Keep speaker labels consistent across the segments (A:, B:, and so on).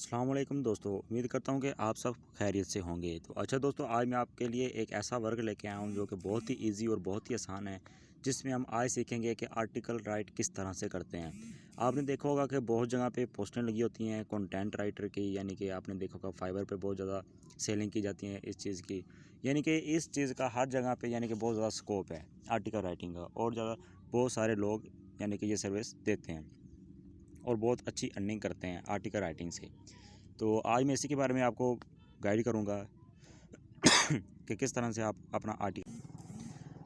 A: अस्सलाम वालेकुम दोस्तों, उम्मीद करता हूँ कि आप सब खैरियत से होंगे। तो अच्छा दोस्तों, आज मैं आपके लिए एक ऐसा वर्क लेके आया हूँ जो कि बहुत ही इजी और बहुत ही आसान है, जिसमें हम आज सीखेंगे कि आर्टिकल राइट किस तरह से करते हैं। आपने देखा होगा कि बहुत जगह पे पोस्टें लगी होती हैं कंटेंट राइटर की, यानी कि आपने देखा होगा फाइवर पे बहुत ज़्यादा सेलिंग की जाती है इस चीज़ की। यानी कि इस चीज़ का हर जगह पे यानी कि बहुत ज़्यादा स्कोप है आर्टिकल राइटिंग का, और ज़्यादा बहुत सारे लोग यानी कि ये सर्विस देते हैं और बहुत अच्छी अर्निंग करते हैं आर्टिकल राइटिंग से। तो आज मैं इसी के बारे में आपको गाइड करूँगा कि किस तरह से आप अपना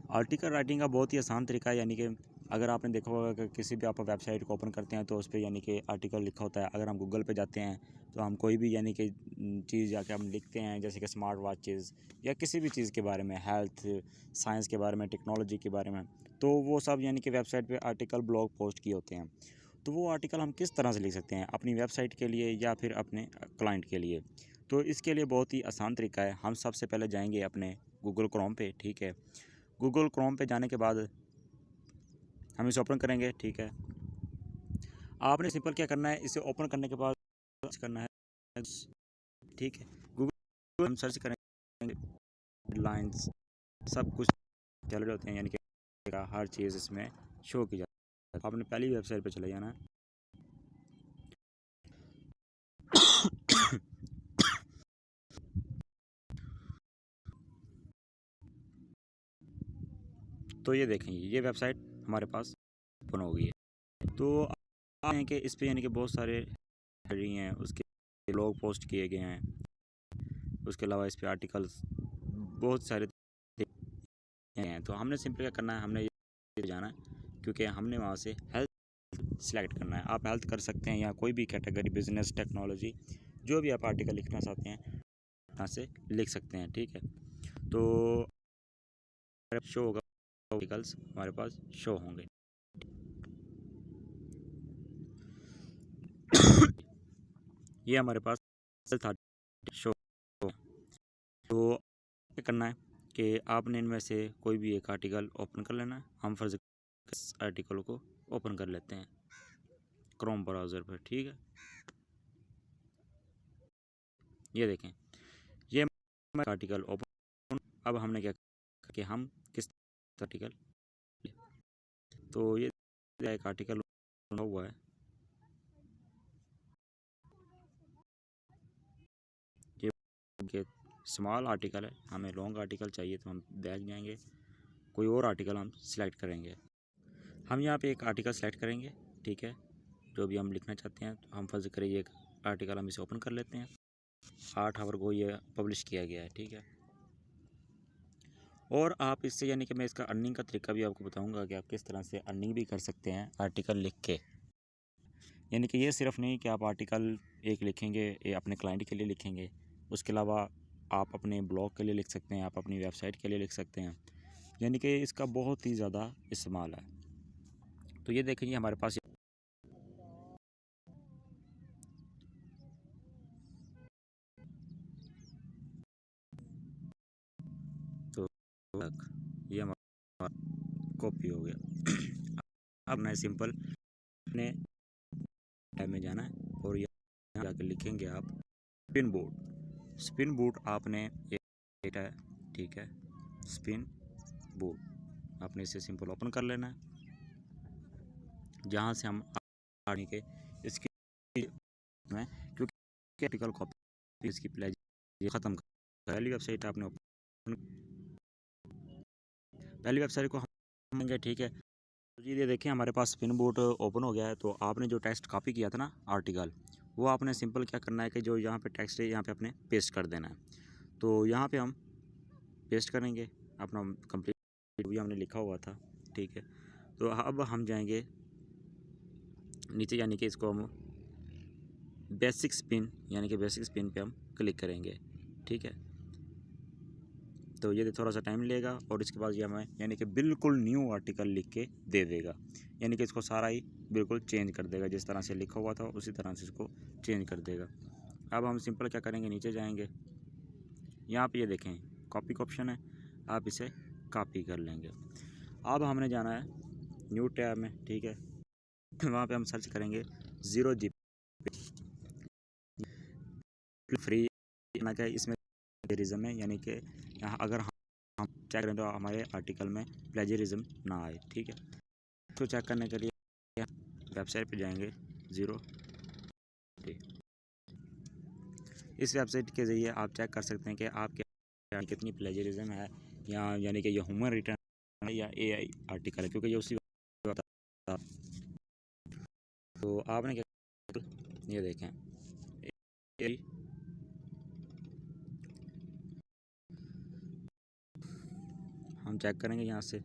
A: आर्टिकल राइटिंग का बहुत ही आसान तरीका है। यानी कि अगर आपने देखा होगा कि किसी भी आप वेबसाइट को ओपन करते हैं तो उस पर यानी कि आर्टिकल लिखा होता है। अगर हम गूगल पे जाते हैं तो हम कोई भी यानी कि चीज़ जाके हम लिखते हैं, जैसे कि स्मार्ट वॉचेज़ या किसी भी चीज़ के बारे में, हेल्थ साइंस के बारे में, टेक्नोलॉजी के बारे में, तो वो सब यानी कि वेबसाइट पे आर्टिकल ब्लॉग पोस्ट किए होते हैं। तो वो आर्टिकल हम किस तरह से लिख सकते हैं अपनी वेबसाइट के लिए या फिर अपने क्लाइंट के लिए। तो इसके लिए बहुत ही आसान तरीका है। हम सबसे पहले जाएंगे अपने गूगल क्रोम पे, ठीक है। गूगल क्रोम पे जाने के बाद हम इसे ओपन करेंगे, ठीक है। आपने सिंपल क्या करना है, इसे ओपन करने के बाद सर्च करना है, ठीक है। गूगल हम सर्च करेंगे, हेडलाइंस सब कुछ चल रहे होते हैं, यानी कि हर चीज़ इसमें शो की जाती है। आपने पहली वेबसाइट पे चले जाना है। तो ये देखें, ये वेबसाइट हमारे पास ओपन हो गई है। तो आप हैं कि इस पे यानी कि बहुत सारे रही हैं, उसके ब्लॉग पोस्ट किए गए हैं। उसके अलावा इस पे आर्टिकल्स बहुत सारे हैं। तो हमने सिंपल क्या करना है, हमने ये जाना है क्योंकि हमने वहाँ से हेल्थ सेलेक्ट करना है। आप हेल्थ कर सकते हैं या कोई भी कैटेगरी, बिजनेस, टेक्नोलॉजी, जो भी आप आर्टिकल लिखना चाहते हैं वहाँ से लिख सकते हैं, ठीक है। तो शो होगा, आर्टिकल्स हमारे पास शो होंगे। ये हमारे पास था शो। तो क्या करना है कि आपने इनमें से कोई भी एक आर्टिकल ओपन कर लेना है। हम फर्ज इस आर्टिकल को ओपन कर लेते हैं क्रोम ब्राउज़र पर, ठीक है। ये देखें, ये आर्टिकल ओपन। अब हमने क्या कि हम किस आर्टिकल, तो ये एक आर्टिकल हुआ है, ये स्मॉल आर्टिकल है। हमें लॉन्ग आर्टिकल चाहिए तो हम बैक जाएंगे, कोई और आर्टिकल हम सिलेक्ट करेंगे। हम यहाँ पे एक आर्टिकल सेलेक्ट करेंगे, ठीक है, जो भी हम लिखना चाहते हैं। तो हम फर्ज करें ये एक आर्टिकल हम इसे ओपन कर लेते हैं। 8 आवर को ये पब्लिश किया गया है, ठीक है। और आप इससे यानी कि मैं इसका अर्निंग का तरीका भी आपको बताऊंगा कि आप किस तरह से अर्निंग भी कर सकते हैं आर्टिकल लिख के। यानी कि ये सिर्फ नहीं कि आप आर्टिकल एक लिखेंगे, ये अपने क्लाइंट के लिए लिखेंगे, उसके अलावा आप अपने ब्लॉग के लिए लिख सकते हैं, आप अपनी वेबसाइट के लिए लिख सकते हैं। यानी कि इसका बहुत ही ज़्यादा इस्तेमाल है। तो ये देखेंगे हमारे पास, तो ये हमारा कॉपी हो गया। अब नए सिंपल अपने टाइम में जाना है और यहाँ जाकर लिखेंगे आप स्पिन बोर्ड। स्पिन बोर्ड आपने एक डेटा है, ठीक है। स्पिन बोर्ड आपने इसे सिंपल ओपन कर लेना है, जहाँ से हम आगे के इसकी में, क्योंकि आर्टिकल कॉपी इसकी प्लेज ख़त्म कर। पहली वेबसाइट आपने ओपन, पहली वेबसाइट को हम लेंगे, ठीक है। तो जी ये देखिए हमारे पास स्पिन बोर्ड ओपन हो गया है। तो आपने जो टेक्स्ट कॉपी किया था ना आर्टिकल, वो आपने सिंपल क्या करना है कि जो यहाँ पे टेक्स्ट है यहाँ पे अपने पेस्ट कर देना है। तो यहाँ पे हम पेस्ट करेंगे अपना कंप्लीट भी हमने लिखा हुआ था, ठीक है। तो अब हम जाएंगे नीचे, यानी कि इसको हम बेसिक स्पिन, यानी कि बेसिक स्पिन पे हम क्लिक करेंगे, ठीक है। तो ये थोड़ा सा टाइम लेगा और इसके बाद ये हमें यानी कि बिल्कुल न्यू आर्टिकल लिख के दे देगा। यानी कि इसको सारा ही बिल्कुल चेंज कर देगा, जिस तरह से लिखा हुआ था उसी तरह से इसको चेंज कर देगा। अब हम सिंपल क्या करेंगे, नीचे जाएंगे, यहाँ पे ये देखें कॉपी का ऑप्शन है, आप इसे कॉपी कर लेंगे। अब हमने जाना है न्यू टैब में, ठीक है। वहाँ पे हम सर्च करेंगे 0 GB। फ्री ना क्या इसमें प्लेजरिज्म है, यानी कि यहाँ अगर हम चेक करें तो हमारे आर्टिकल में प्लेजरिज्म ना आए। ठीक है, तो चेक करने के लिए वेबसाइट पे जाएंगे 0। इस वेबसाइट के ज़रिए आप चेक कर सकते हैं कि आपके कितनी प्लेजरिज्म है, या यानी कि ये ह्यूमन रिटर्न है या एआई आर्टिकल है, क्योंकि ये उसी तो आपने क्या, ये देखें हम चेक करेंगे यहाँ से।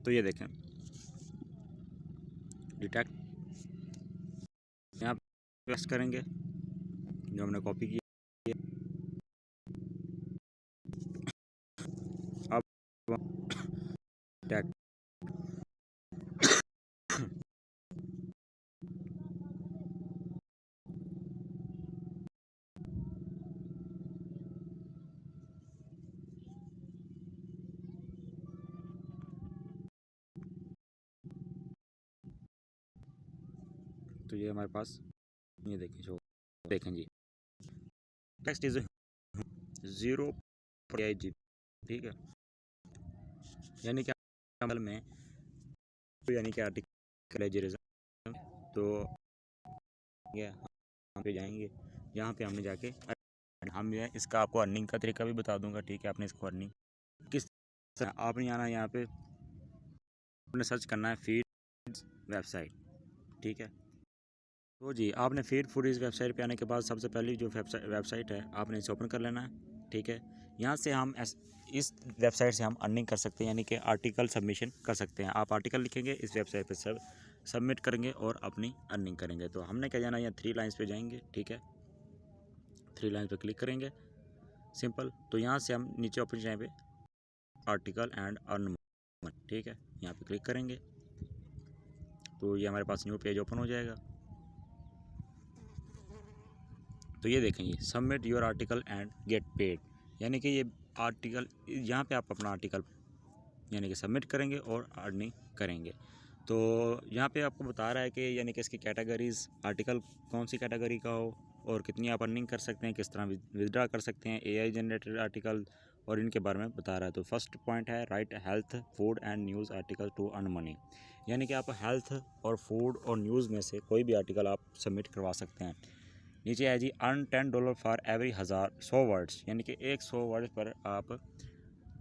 A: तो ये देखें डिटेक्ट, यहाँ पेस्ट करेंगे जो हमने कॉपी की। अब डिटेक्ट, तो ये हमारे पास ये देखें, जो देखें जी टेक्स्ट इज 0.8 GB। ठीक है, यानी कि अमल में यानी कि आर्टिकल प्लेजरिज्म, तो यहाँ पे जाएंगे, यहाँ पे हमने जाके हम ये इसका आपको अर्निंग का तरीका भी बता दूंगा। ठीक है, आपने इसको अर्निंग किस तरह, आपने आना यहाँ पे आपने सर्च करना है फीड वेबसाइट। ठीक है, तो जी आपने फीड फूड इस वेबसाइट पे आने के बाद सबसे पहली जो वेबसाइट है आपने इसे ओपन कर लेना है। ठीक है, यहाँ से हम इस वेबसाइट से हम अर्निंग कर सकते हैं, यानी कि आर्टिकल सबमिशन कर सकते हैं। आप आर्टिकल लिखेंगे इस वेबसाइट पे सबमिट करेंगे और अपनी अर्निंग करेंगे। तो हमने क्या जाना, यहाँ 3 लाइन्स पे जाएंगे। ठीक है, 3 लाइन पे क्लिक करेंगे, सिंपल। तो यहाँ से हम नीचे ऑप्शन जाए पे आर्टिकल एंड अर्न। ठीक है, यहाँ पे क्लिक करेंगे तो ये हमारे पास न्यू पेज ओपन हो जाएगा। तो ये देखें, ये submit your article and get paid, यानी कि ये आर्टिकल यहाँ पे आप अपना आर्टिकल यानी कि सबमिट करेंगे और अर्निंग करेंगे। तो यहाँ पे आपको बता रहा है कि यानी कि इसकी कैटेगरीज, आर्टिकल कौन सी कैटेगरी का हो और कितनी आप अर्निंग कर सकते हैं, किस तरह विदड्रा कर सकते हैं, एआई जनरेटेड आर्टिकल, और इनके बारे में बता रहा है। तो फर्स्ट पॉइंट है right health food and news article to earn money, यानी कि आप हेल्थ और फूड और न्यूज़ में से कोई भी आर्टिकल आप सबमिट करवा सकते हैं। नीचे है जी अर्न $10 फॉर एवरी 100 वर्ड्स, यानी कि 100 वर्ड पर आप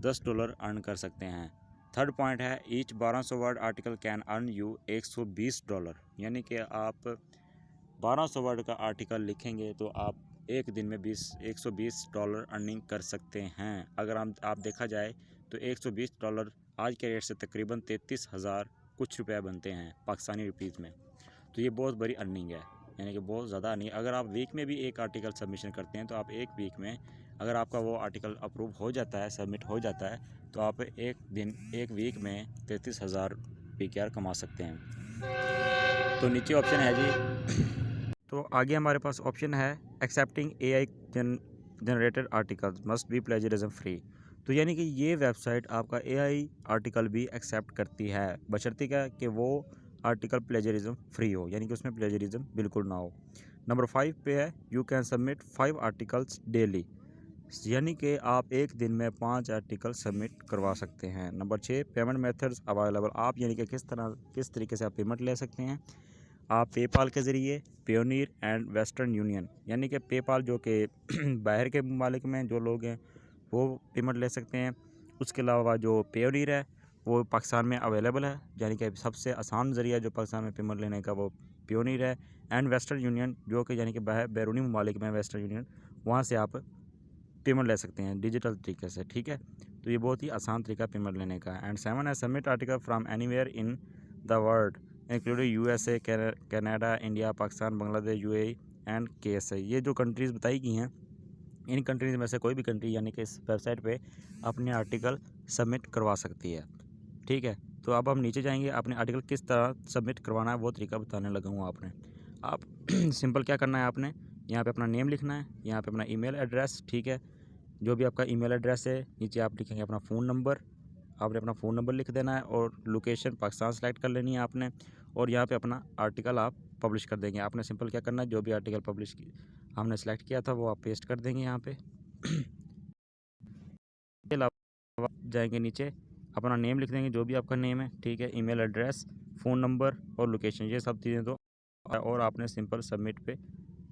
A: $10 अर्न कर सकते हैं। थर्ड पॉइंट है each 1200 word article can earn you $120, यानी कि आप 1200 वर्ड का आर्टिकल लिखेंगे तो आप एक दिन में $120 अर्निंग कर सकते हैं। अगर आप देखा जाए तो $120 आज के रेट से तकरीबन 33,000 कुछ रुपए बनते हैं पाकिस्तानी रुपीज़ में। तो ये बहुत बड़ी अर्निंग है, यानी कि बहुत ज़्यादा अर्निंग। अगर आप वीक में भी एक आर्टिकल सबमिशन करते हैं तो आप एक वीक में अगर आपका वो आर्टिकल अप्रूव हो जाता है, सबमिट हो जाता है, तो आप एक वीक में 33,000 PKR कमा सकते हैं। तो नीचे ऑप्शन है जी, तो आगे हमारे पास ऑप्शन है accepting AI generated articles must be plagiarism free. तो यानी कि ये वेबसाइट आपका एआई आर्टिकल भी एक्सेप्ट करती है, बशर्ते क्या कि वो आर्टिकल प्लेजरिज्म फ्री हो, यानी कि उसमें प्लेजरिज्म बिल्कुल ना हो। नंबर 5 पे है you can submit 5 articles daily, यानी कि आप एक दिन में 5 आर्टिकल सबमिट करवा सकते हैं। नंबर 6 पेमेंट मेथड्स अवेलेबल, आप यानी कि किस तरीके से आप पेमेंट ले सकते हैं। आप पेपाल के ज़रिए, पेयोनियर एंड वेस्टर्न यूनियन, यानी कि पेपाल जो कि बाहर के ममालिक में जो लोग हैं वो पेमेंट ले सकते हैं। उसके अलावा जो पेयोनियर है वो पाकिस्तान में अवेलेबल है, यानी कि सबसे आसान ज़रिया जो पाकिस्तान में पेमेंट लेने का वो पेयोनियर है। एंड वेस्टर्न यूनियन जो कि यानी कि बैरूनी ममालिक में वेस्टर्न यूनियन, वहाँ से आप पेमेंट ले सकते हैं डिजिटल तरीके से। ठीक है, तो ये बहुत ही आसान तरीका पेमेंट लेने का है। एंड 7 है submit article from anywhere in the world including USA, Canada, India, Pakistan, Bangladesh, UAE and KSA। ये जो कंट्रीज़ बताई गई हैं, इन कंट्रीज़ में से कोई भी कंट्री यानी कि इस वेबसाइट पे अपने आर्टिकल सबमिट करवा सकती है। ठीक है, तो अब हम नीचे जाएंगे, अपने आर्टिकल किस तरह सबमिट करवाना है वो तरीका बताने लगा हूँ आपने। आप सिंपल क्या करना है, आपने यहाँ पे अपना नेम लिखना है, यहाँ पे अपना ईमेल एड्रेस, ठीक है, जो भी आपका ईमेल एड्रेस है, नीचे आप लिखेंगे अपना फ़ोन नंबर, आपने अपना फ़ोन नंबर लिख देना है और लोकेशन पाकिस्तान सेलेक्ट कर लेनी है आपने। और यहाँ पे अपना आर्टिकल आप पब्लिश कर देंगे। आपने सिंपल क्या करना है, जो भी आर्टिकल पब्लिश हमने सेलेक्ट किया था वो आप पेस्ट कर देंगे यहाँ पे। अलावा जाएंगे नीचे, अपना नेम लिख देंगे, जो भी आपका नेम है, ठीक है, ईमेल एड्रेस, फ़ोन नंबर और लोकेशन, ये सब चीज़ें तो। और आपने सिंपल सबमिट पे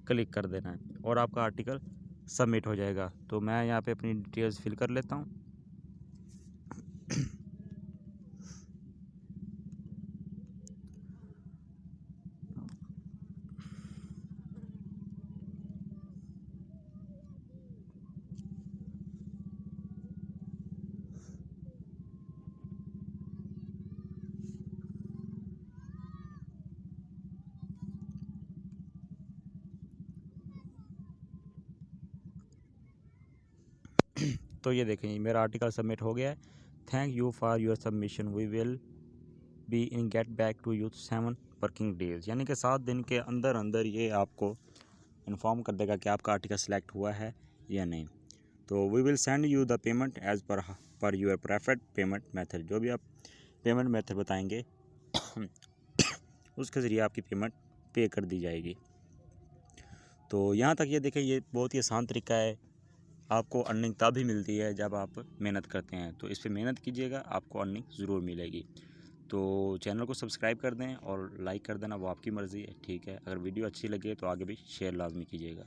A: क्लिक कर देना है और आपका आर्टिकल सबमिट हो जाएगा। तो मैं यहाँ पे अपनी डिटेल्स फिल कर लेता हूँ। तो ये देखें, मेरा आर्टिकल सबमिट हो गया है। Thank you for your submission, we will be in get back to you 7 working days, यानी कि 7 दिन के अंदर अंदर ये आपको इन्फॉर्म कर देगा कि आपका आर्टिकल सेलेक्ट हुआ है या नहीं। तो we will send you the payment as per your preferred payment method, जो भी आप पेमेंट मेथड बताएंगे उसके ज़रिए आपकी पेमेंट पे कर दी जाएगी। तो यहाँ तक ये देखें, ये बहुत ही आसान तरीका है। आपको अर्निंग तभी मिलती है जब आप मेहनत करते हैं, तो इस पर मेहनत कीजिएगा, आपको अर्निंग ज़रूर मिलेगी। तो चैनल को सब्सक्राइब कर दें और लाइक कर देना, वो आपकी मर्ज़ी है, ठीक है। अगर वीडियो अच्छी लगे तो आगे भी शेयर लाजमी कीजिएगा।